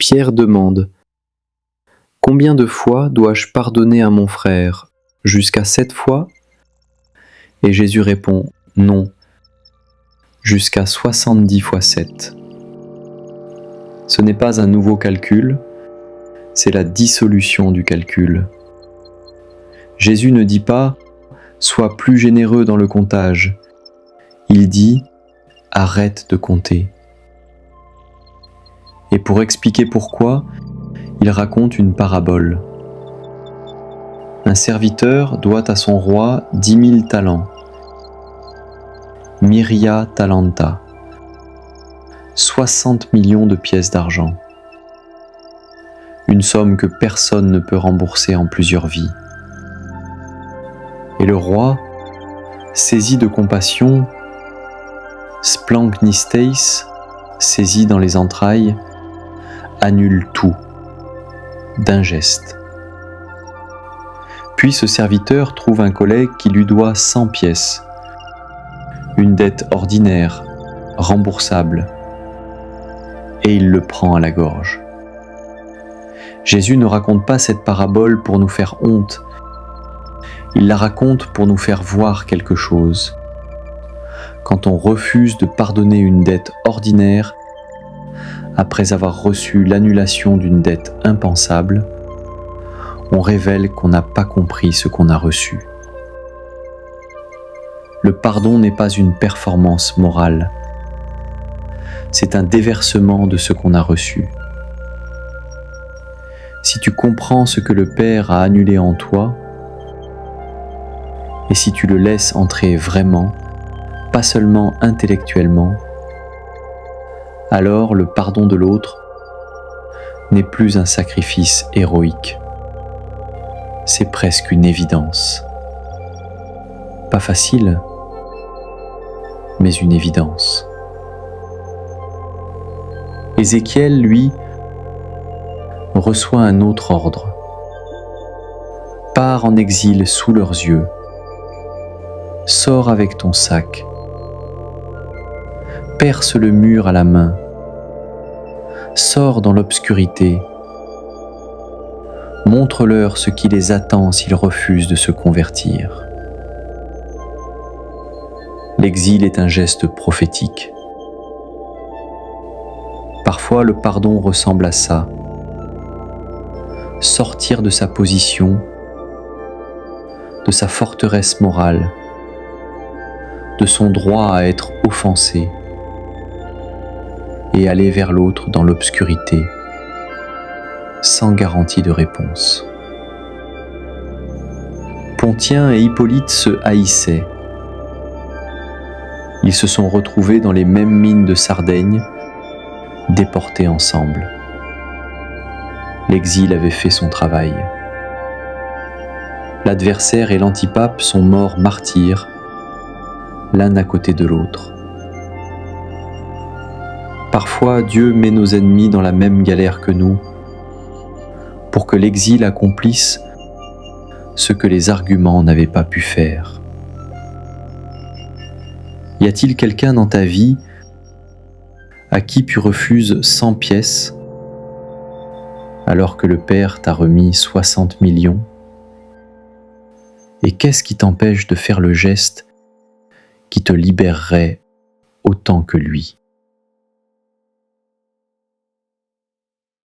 Pierre demande: Combien de fois dois-je pardonner à mon frère? Jusqu'à 7 fois? Et Jésus répond: Non, jusqu'à 70 fois 7. Ce n'est pas un nouveau calcul, c'est la dissolution du calcul. Jésus ne dit pas: Sois plus généreux dans le comptage. Il dit: Arrête de compter. Et pour expliquer pourquoi, il raconte une parabole. Un serviteur doit à son roi 10 000 talents. Myria talenta. 60 millions de pièces d'argent. Une somme que personne ne peut rembourser en plusieurs vies. Et le roi, saisi de compassion, splanknisteis, saisi dans les entrailles, annule tout, d'un geste. Puis ce serviteur trouve un collègue qui lui doit 100 pièces, une dette ordinaire, remboursable, et il le prend à la gorge. Jésus ne raconte pas cette parabole pour nous faire honte, il la raconte pour nous faire voir quelque chose. Quand on refuse de pardonner une dette ordinaire, après avoir reçu l'annulation d'une dette impensable, on révèle qu'on n'a pas compris ce qu'on a reçu. Le pardon n'est pas une performance morale, c'est un déversement de ce qu'on a reçu. Si tu comprends ce que le Père a annulé en toi, et si tu le laisses entrer vraiment, pas seulement intellectuellement, alors le pardon de l'autre n'est plus un sacrifice héroïque. C'est presque une évidence. Pas facile, mais une évidence. Ézéchiel, lui, reçoit un autre ordre. Pars en exil sous leurs yeux. Sors avec ton sac. Perce le mur à la main. Sors dans l'obscurité. Montre-leur ce qui les attend s'ils refusent de se convertir. L'exil est un geste prophétique. Parfois, le pardon ressemble à ça. Sortir de sa position, de sa forteresse morale, de son droit à être offensé, et aller vers l'autre dans l'obscurité, sans garantie de réponse. Pontien et Hippolyte se haïssaient. Ils se sont retrouvés dans les mêmes mines de Sardaigne, déportés ensemble. L'exil avait fait son travail. L'adversaire et l'antipape sont morts martyrs, l'un à côté de l'autre. Parfois, Dieu met nos ennemis dans la même galère que nous, pour que l'exil accomplisse ce que les arguments n'avaient pas pu faire. Y a-t-il quelqu'un dans ta vie à qui tu refuses 100 pièces alors que le Père t'a remis 60 millions? Et qu'est-ce qui t'empêche de faire le geste qui te libérerait autant que lui?